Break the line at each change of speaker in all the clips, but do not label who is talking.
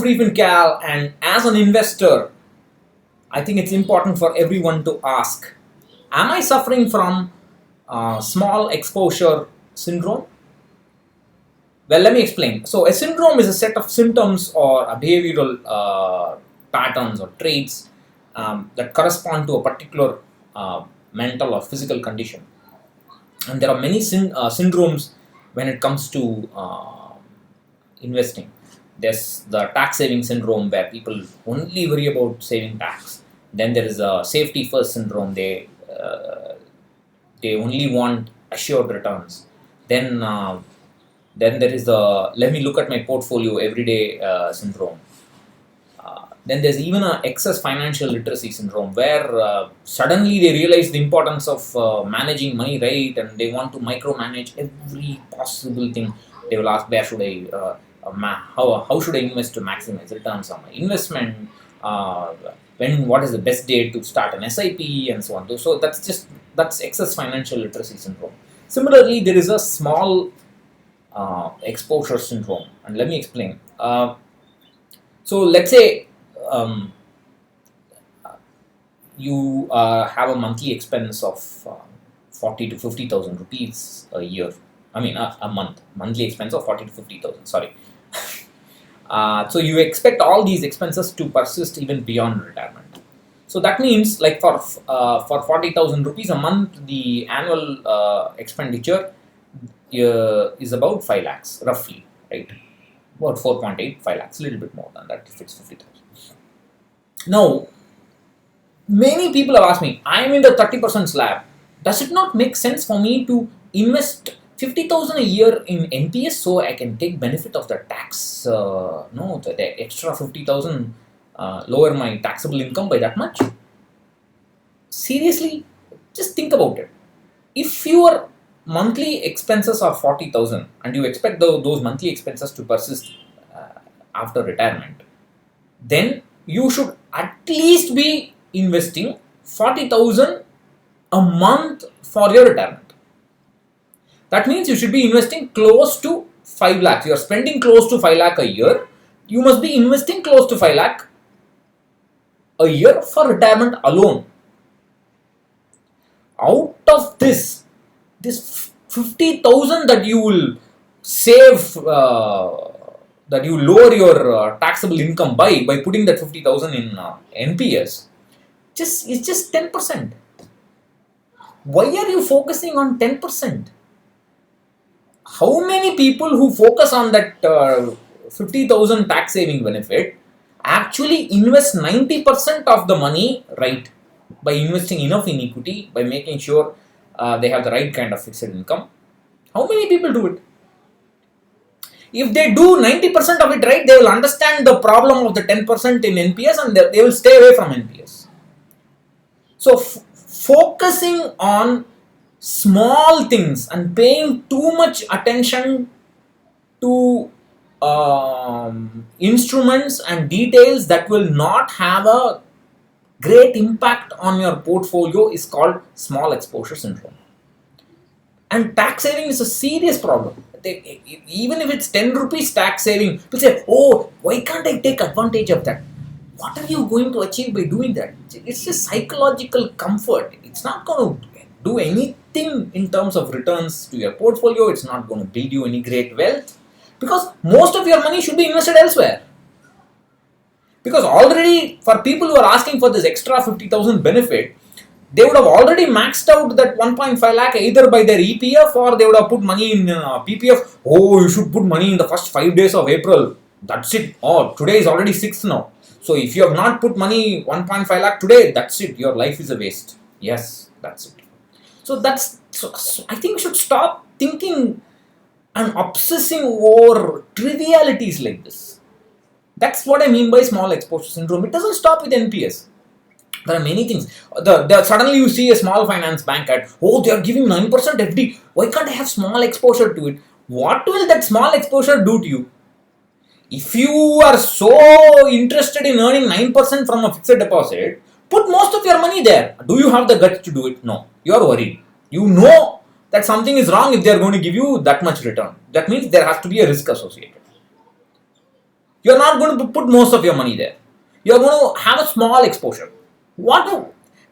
freefincal, and as an investor, I think it's important for everyone to ask, am I suffering from small exposure syndrome? Well, let me explain. So, a syndrome is a set of symptoms or behavioral patterns or traits that correspond to a particular mental or physical condition. And there are many syndromes when it comes to investing. There's the tax saving syndrome where people only worry about saving tax. Then there is a safety first syndrome. They only want assured returns. Then there is the let me look at my portfolio every day syndrome. Then there's even a excess financial literacy syndrome where suddenly they realize the importance of managing money right, and they want to micromanage every possible thing. They will ask, where should I how should I invest to maximize returns on my investment? What is the best day to start an SIP and so on. So that's excess financial literacy syndrome. Similarly, there is a small exposure syndrome, and let me explain. So let's say you have a monthly expense of 40 to 50,000 rupees a year. I mean a monthly expense of 40 to 50,000. Sorry. So you expect all these expenses to persist even beyond retirement. So that means, like for 40,000 rupees a month, the annual expenditure is about 5 lakhs roughly, right? About 4.8, 5 lakhs, a little bit more than that if it's 50,000. Now, many people have asked me, I am in the 30% slab. Does it not make sense for me to invest 50,000 a year in NPS so I can take benefit of the tax? The extra 50,000 lower my taxable income by that much? Seriously, just think about it. If your monthly expenses are 40,000 and you expect those monthly expenses to persist after retirement, then you should at least be investing 40,000 a month for your retirement. That means you should be investing close to 5 lakhs. You are spending close to 5 lakh a year. You must be investing close to 5 lakh a year for retirement alone. Out of this 50,000 that you will save, that you lower your taxable income by putting that 50,000 in NPS, it's just 10%. Why are you focusing on 10%? How many people who focus on that 50,000 tax saving benefit actually invest 90% of the money right by investing enough in equity, by making sure they have the right kind of fixed income? How many people do it? If they do 90% of it right, they will understand the problem of the 10% in NPS and they will stay away from NPS. So focusing on small things and paying too much attention to instruments and details that will not have a great impact on your portfolio is called small exposure syndrome. And tax saving is a serious problem. Even if it's 10 rupees tax saving, people say, oh, why can't I take advantage of that? What are you going to achieve by doing that? It's just psychological comfort. It's not going to do anything in terms of returns to your portfolio. It's not going to build you any great wealth, because most of your money should be invested elsewhere. Because already, for people who are asking for this extra 50,000 benefit, they would have already maxed out that 1.5 lakh either by their EPF or they would have put money in PPF. Oh, you should put money in the first 5 days of April. That's it. Oh, today is already 6th now. So if you have not put money 1.5 lakh today, that's it. Your life is a waste. Yes, that's it. So I think we should stop thinking and obsessing over trivialities like this. That's what I mean by small exposure syndrome. It doesn't stop with NPS. There are many things. Suddenly you see a small finance bank at, oh, they are giving 9% FD. Why can't I have small exposure to it? What will that small exposure do to you? If you are so interested in earning 9% from a fixed deposit, put most of your money there. Do you have the guts to do it? No. You are worried. You know that something is wrong if they are going to give you that much return. That means there has to be a risk associated. You're not going to put most of your money there. You're going to have a small exposure. What do?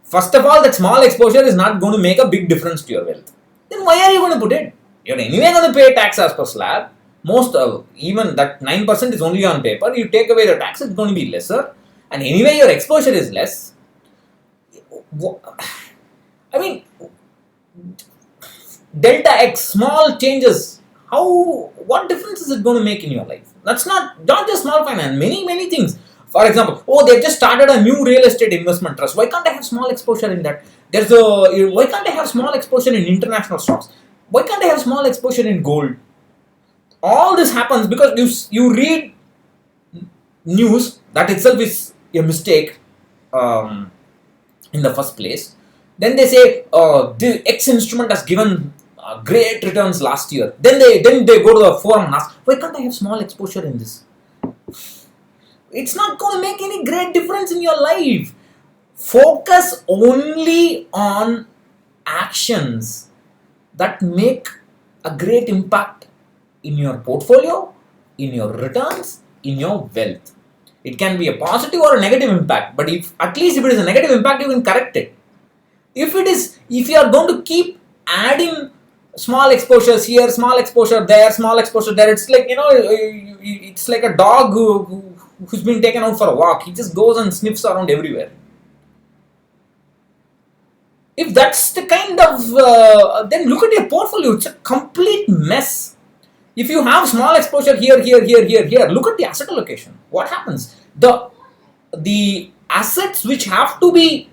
First of all, that small exposure is not going to make a big difference to your wealth. Then why are you going to put it? You're anyway going to pay tax as per slab. Most even that 9% is only on paper. You take away the tax, it's going to be lesser. And anyway, your exposure is less. I mean, delta X, small changes. What difference is it going to make in your life? That's not just small finance, many things. For example, they've just started a new real estate investment trust. Why can't I have small exposure in that? Why can't I have small exposure in international stocks? Why can't I have small exposure in gold? All this happens because you read news that itself is a mistake in the first place. Then they say the X instrument has given great returns last year. Then they go to the forum and ask, why can't I have small exposure in this? It's not going to make any great difference in your life. Focus only on actions that make a great impact in your portfolio, in your returns, in your wealth. It can be a positive or a negative impact, but at least if it is a negative impact, you can correct it. If you are going to keep adding small exposures here, small exposure there, small exposure there, it's like, it's like a dog who's been taken out for a walk. He just goes and sniffs around everywhere. If that's the kind of, then look at your portfolio. It's a complete mess. If you have small exposure here, look at the asset allocation. What happens? The assets which have to be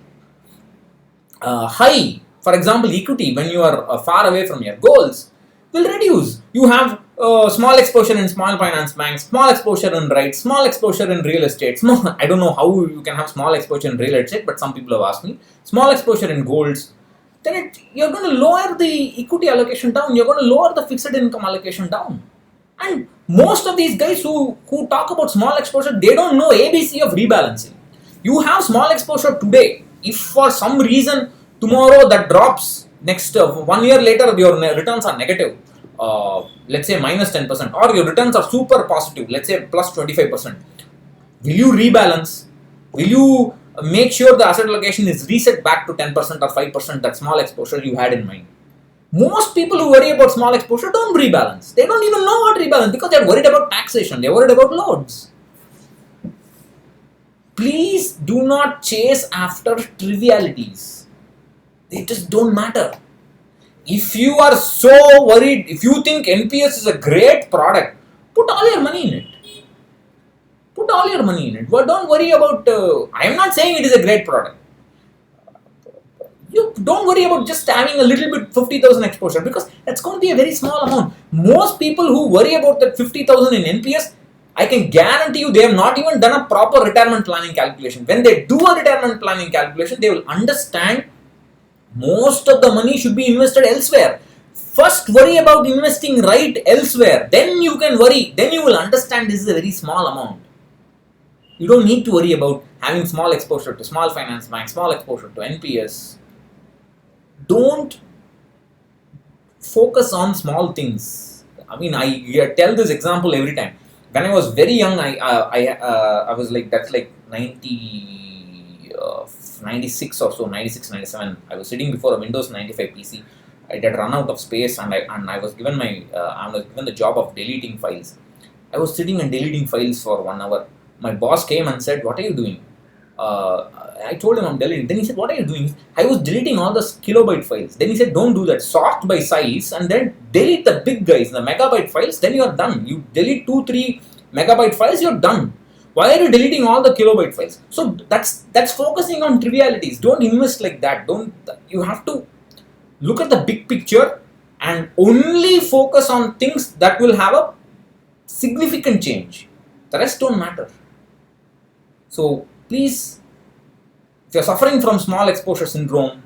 high, for example, equity, when you are far away from your goals, will reduce. You have small exposure in small finance banks, small exposure in REITs, small exposure in real estate. I don't know how you can have small exposure in real estate, but some people have asked me. Small exposure in golds. Then you're going to lower the equity allocation down. You're going to lower the fixed income allocation down. And most of these guys who talk about small exposure, they don't know ABC of rebalancing. You have small exposure today. If for some reason tomorrow that drops, next 1 year later your returns are negative, let's say minus 10%, or your returns are super positive, let's say plus 25%, will you rebalance? Will you make sure the asset allocation is reset back to 10% or 5%, that small exposure you had in mind? Most people who worry about small exposure don't rebalance. They don't even know what rebalance, because they're worried about taxation, they're worried about loads. Please do not chase after trivialities. They just don't matter. If you are so worried, if you think NPS is a great product, put all your money in it. Put all your money in it. But don't worry about, I am not saying it is a great product. You don't worry about just having a little bit 50,000 exposure, because that's going to be a very small amount. Most people who worry about that 50,000 in NPS, I can guarantee you they have not even done a proper retirement planning calculation. When they do a retirement planning calculation, they will understand most of the money should be invested elsewhere. First worry about investing right elsewhere. Then you can worry. Then you will understand this is a very small amount. You don't need to worry about having small exposure to small finance banks, small exposure to NPS. Don't focus on small things. I mean, I tell this example every time. When I was very young, I was like, that's like 96 or so, 96, 97. I was sitting before a Windows 95 PC. I had run out of space, and I was given the job of deleting files. I was sitting and deleting files for 1 hour. My boss came and said, "What are you doing?" I told him I'm deleting. Then he said, "What are you doing?" I was deleting all the kilobyte files. Then he said, "Don't do that. Sort by size and then delete the big guys, the megabyte files. Then you are done. You delete 2-3 megabyte files, you're done. Why are you deleting all the kilobyte files?" So that's focusing on trivialities. Don't invest like that. You have to look at the big picture and only focus on things that will have a significant change. The rest don't matter. So please, if you're suffering from small exposure syndrome,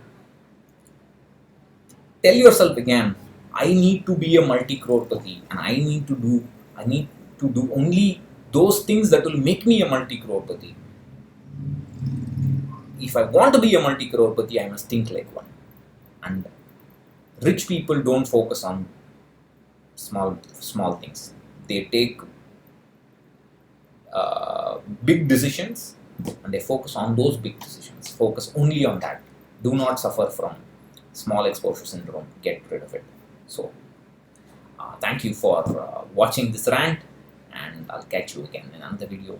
tell yourself again, I need to be a multi-crorepati, and I need to do only those things that will make me a multi-crorepati. If I want to be a multi-crorepati, I must think like one. And rich people don't focus on small things. They take big decisions, and they focus on those big decisions. Focus only on that. Do not suffer from small exposure syndrome. Get rid of it. So, thank you for watching this rant, and I'll catch you again in another video.